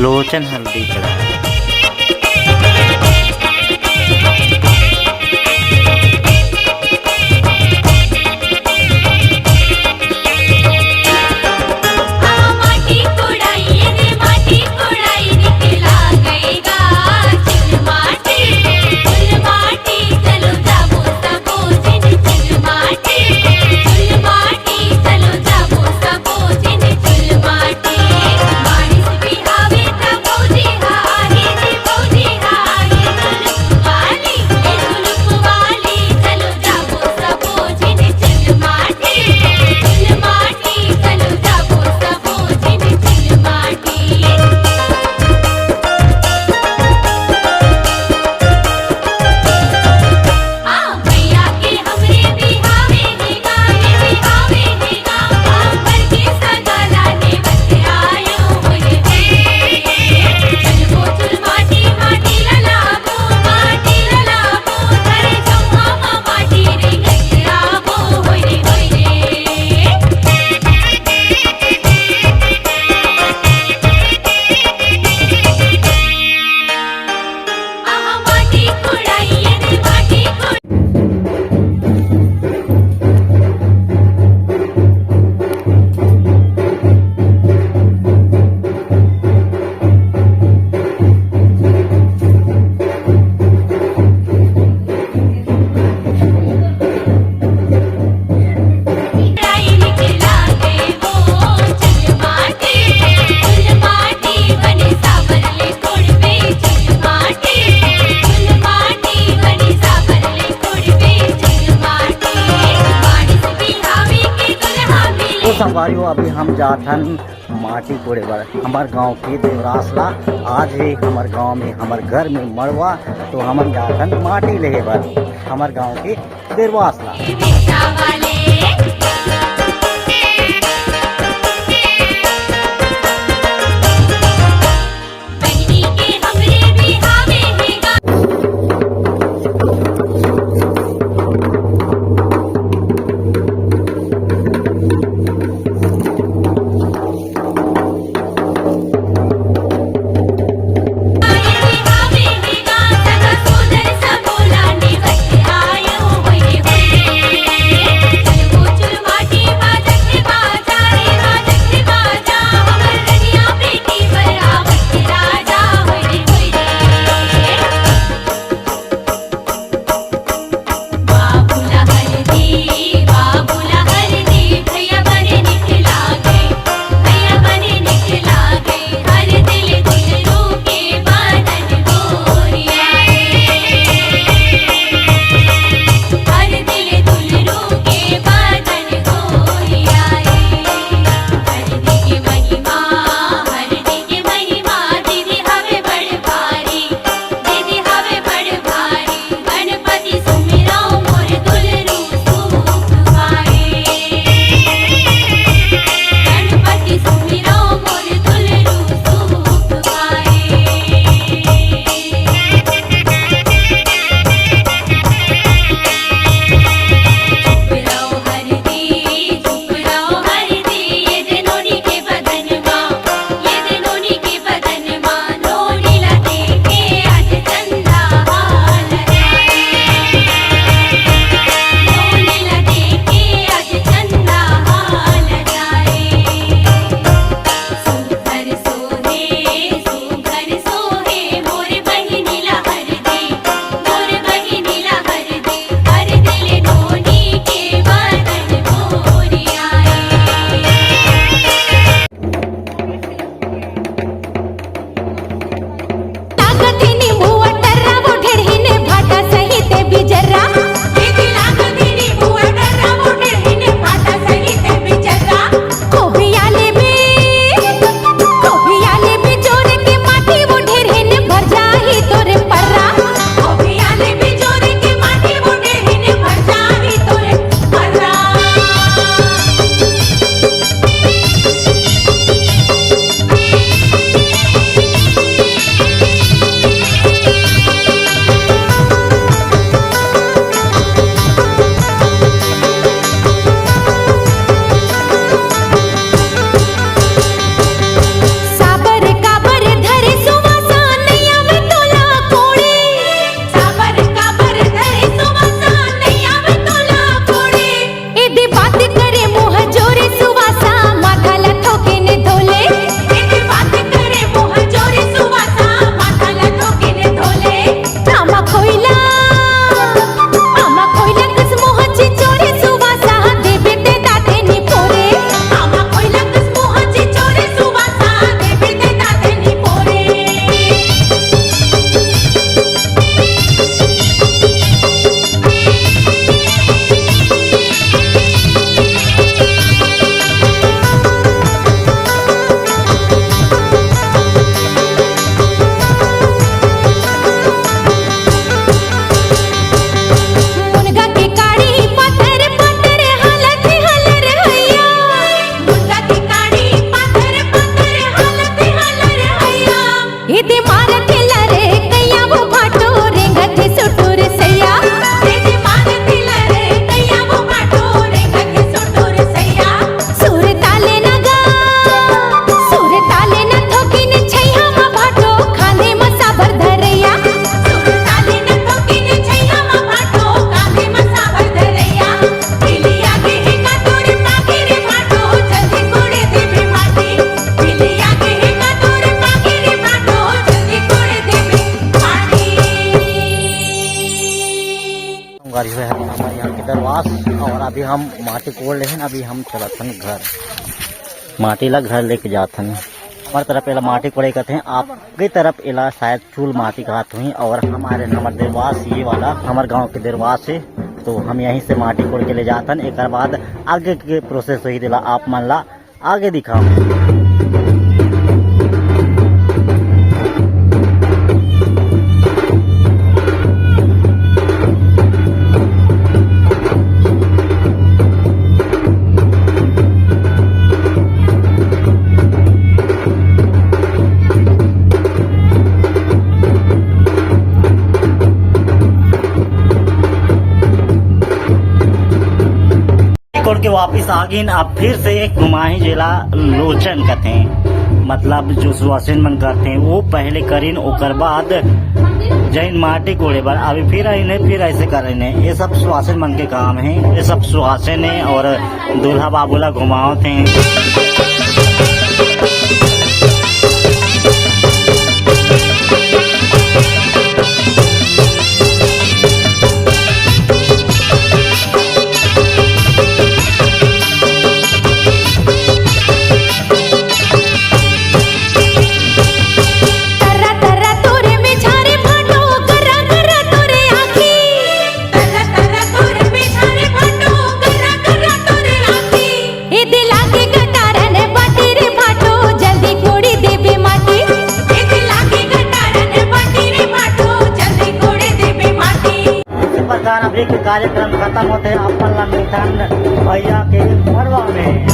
लोचन हल्दी चढ़ाया। संगवारियों अभी हम जाथन माटी कोड़े बर हमार गांव के देवरासला। आज ही हमार गांव में हमार घर में मड़वा तो हम जाथन माटी लेहे बर हमार गांव के देवरासला। दरवास और अभी हम माटी कोड़ ले हैं। अभी हम चलत हन घर, माटी ला घर लेके जात हन। हमारे तरफ एला माटी कोड़े कहते हैं, आपकी तरफ एला शायद चूल माटी कहत हुई। और हमारे हमारे देरवास ये वाला हमारे गांव के देरवास है, तो हम यहीं से माटी कोड़ के ले जातन। एक बाद आगे के प्रोसेस वही दिला आप मन ला आगे दिखाऊं। कोड़ के वापिस आ गई। अब फिर से घुमाही जिला लोचन कहते हैं, मतलब जो सुहासिन मन करते हैं वो पहले करीन, ओकर बाद जैन माटी कोड़े बार अभी फिर आईने फिर ऐसे करें। ये सब सुहासिन मन के काम है, ये सब सुहासिन है और दूल्हा बाबूला घुमाओ थे। अभी के कार्यक्रम खत्म होते हैं अपन ला मिठान भैया के मरवा में।